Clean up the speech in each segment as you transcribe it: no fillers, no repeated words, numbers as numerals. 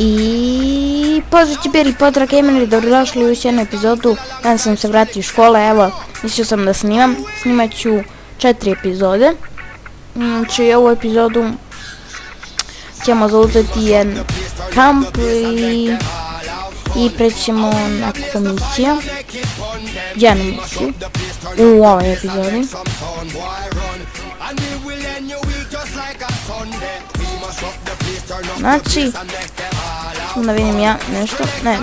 I pozdrav Čibiri, pozdrav gameri, dobrodošli u još jednu epizodu. Danas sam se vratio iz škole, evo, mislio sam da snimat ću 4 epizode. Znači ovu epizodu ćemo zauzeti jedan kamp i prećemo na komisiju, jednu misiju u ovoj epizodi. Znači, da vidim ja nešto, ne.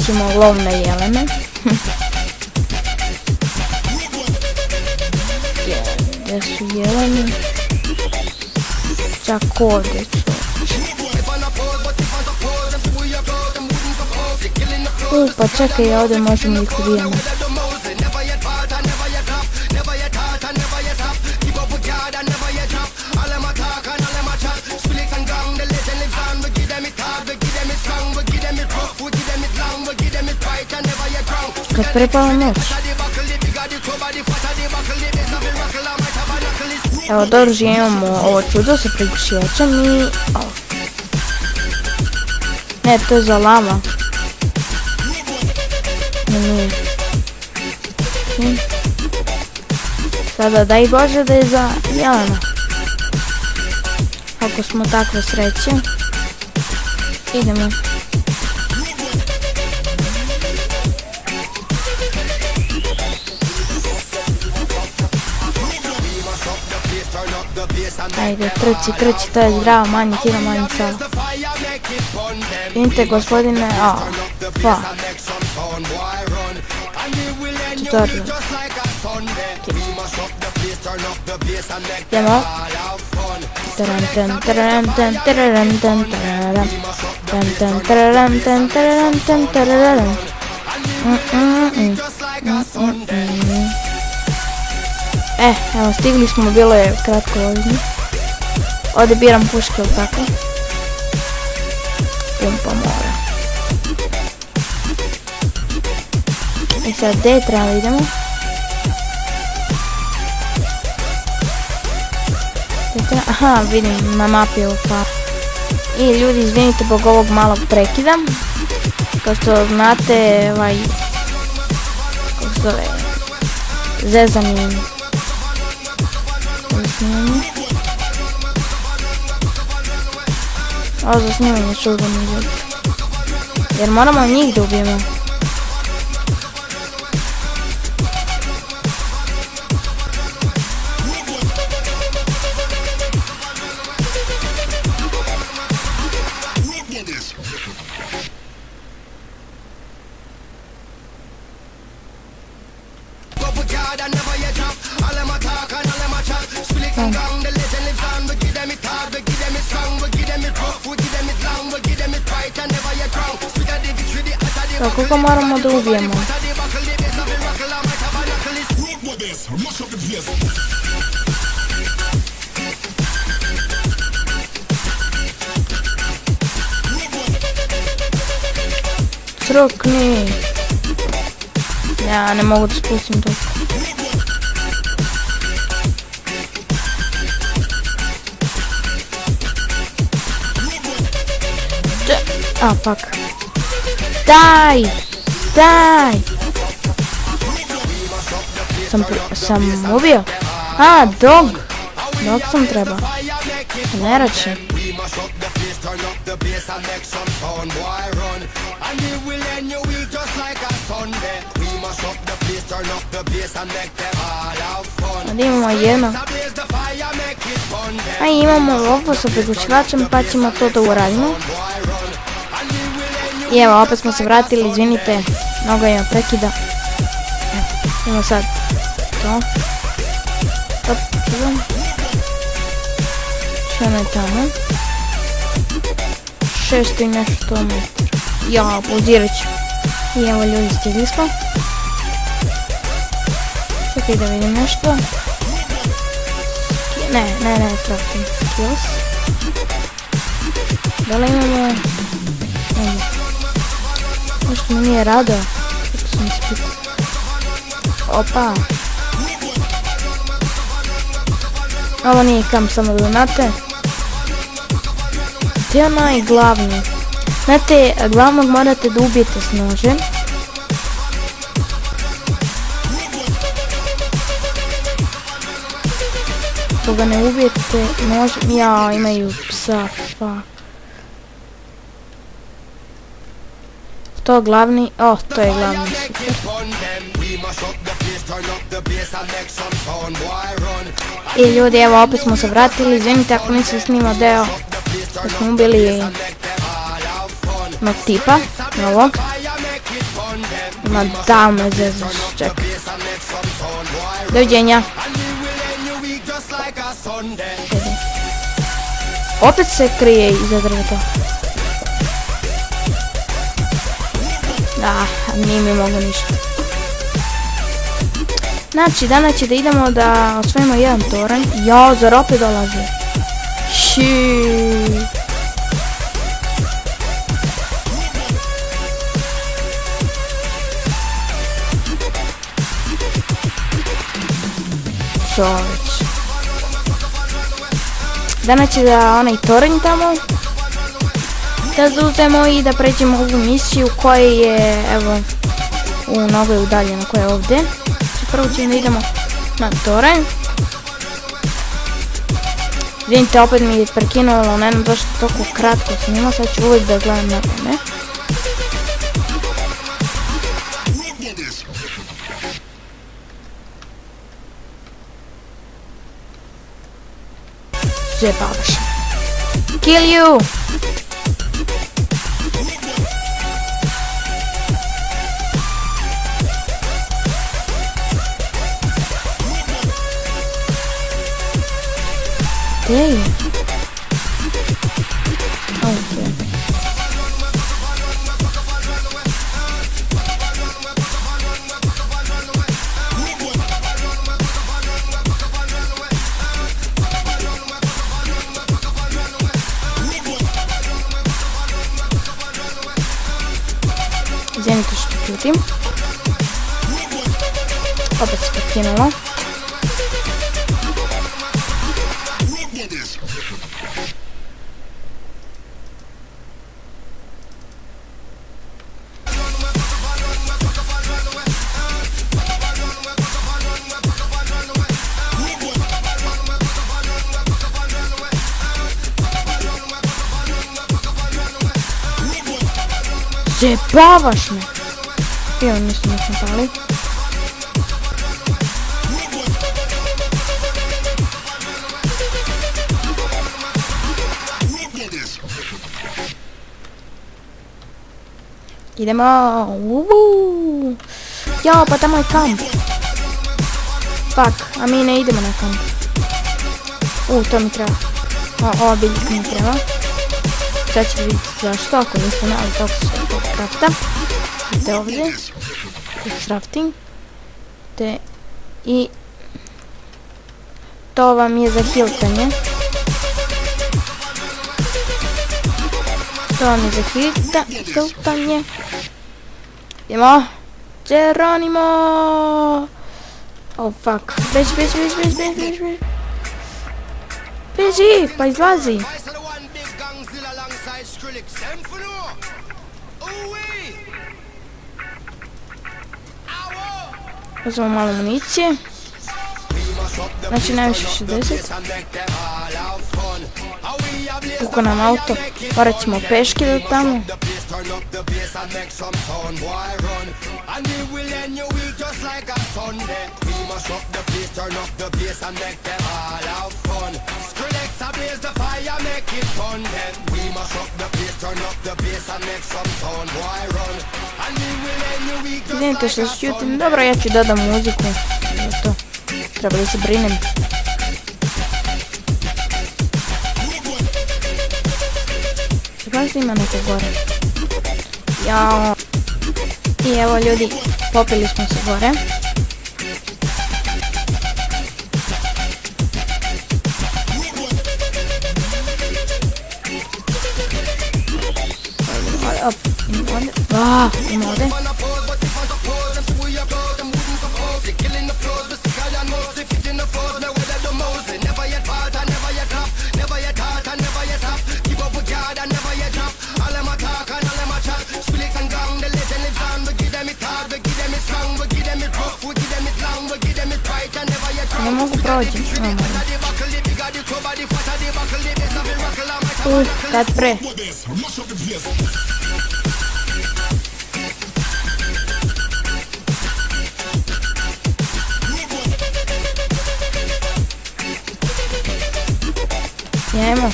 Ćemo lov na jelene. Gdje su jeleni? Čak ovdje ću. Pa čekaj, ovdje možemo ih ubijemo. Kad prepala noć. Evo do oružja imamo ovo čudo sa prigušivačem i... Ne, to je za lava. Sada daj Bože da je za jelena. Ako smo takve sreće. Idemo. Ajde, trči, to je zdravo, manje kilo, manje sala. Vidite gospodine, pa. Tutorial. Idemo. Evo stigli smo, bilo je kratko ovdje. Ovdje biram puške ili tako. Pumpa mora. I sad gdje treba idemo? Aha, vidim na mapi ovo par. I ljudi, izvinite zbog ovog malog prekida. Kao što znate, kako se zove, zezani snimanje. Ovo za snimanje čudo mi je. Jer moramo njih da ubijemo. Koliko moramo da ubijemo? Crkni! Ja ne mogu da spustim to. Pak. Daj! Sam ubio? Dog sam treba. Ne rači. Ovdje imamo jedno. Imamo ovo sa prigušivačem, pa ćemo to da uradimo. I evo, opet smo se vratili, izvinite, mnogo ima prekida. Idemo sad to. Što ne tamo? 6 i nešto metara. Ja, pauzirat ću. I evo ljudi, stigli smo. Čekaj da vidim nešto. Ne, crafting skills. Da li imamo... Nešto mi nije rado. Opa. Ovo nije kamp, samo da znate. Gdje je onaj glavni? Znate, glavnog morate da ubijete s nožem. Ako ga ne ubijete nožem... Ja, imaju psa, fuck. To glavni... Oh, to je glavni, super. I ljudi, evo, opet smo se vratili. Izvinite ako nisam snimao deo da smo ubili jednog tipa, novog. Ma da me zezaš, čekaj. Doviđenja. Opet se krije iza drveta. Da, nije mi mogo ništa. Znači, danas će da idemo da osvojimo jedan toranj. Jao, zar opet dolaze? Šiii. Čoveč. Danas će da onaj toranj tamo da zauzemo i da pređemo ovu misiju koja je, evo, u mnogo udaljena, koja je ovdje. Prvo ćemo da idemo na toranj. Vidite, opet mi je prekinulo, ne znam zašto toliko kratko snima, sad ću uvijek da gledam na tome. Zjebavaš. Kill you! Gdje je? Okej. Izvinite što čutim. Opet se prekinulo. Zjebavaš me! I on mislim da smo pali. Idemo! Jao, pa tamo je kamp! Fuck, a mi ne idemo na kamp. To mi treba. Ova biljka mi treba. Sad ćete vidjeti zašto, ako niste znali kako se to krafta. Idete ovdje. Crafting. I to vam je za hiltanje. To vam je za hiltanje. Idemo. Geronimo! Oh fuck. Beži. Beži, pa izlazi. Uzmemo malo municije. Znači najviše 60. Kako nam auto. Morat ćemo peške do tamo. Izvinite što se čutim. Dobro, ja ću dodam muziku. To. Treba da se brinem. Zapravo ima neko gore. Jao. I evo ljudi, popili smo se gore. Ima ovde. Ne mogu proći. Kad pre. Sjajmo.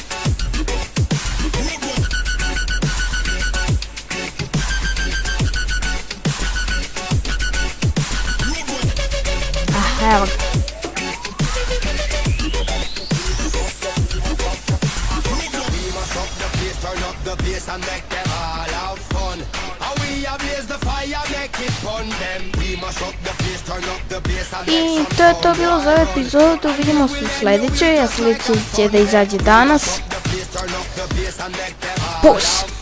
Evo ga. I to je to bilo za ovu epizodu, vidimo se u sljedećoj, a sljedeći će da izađe danas. Pus!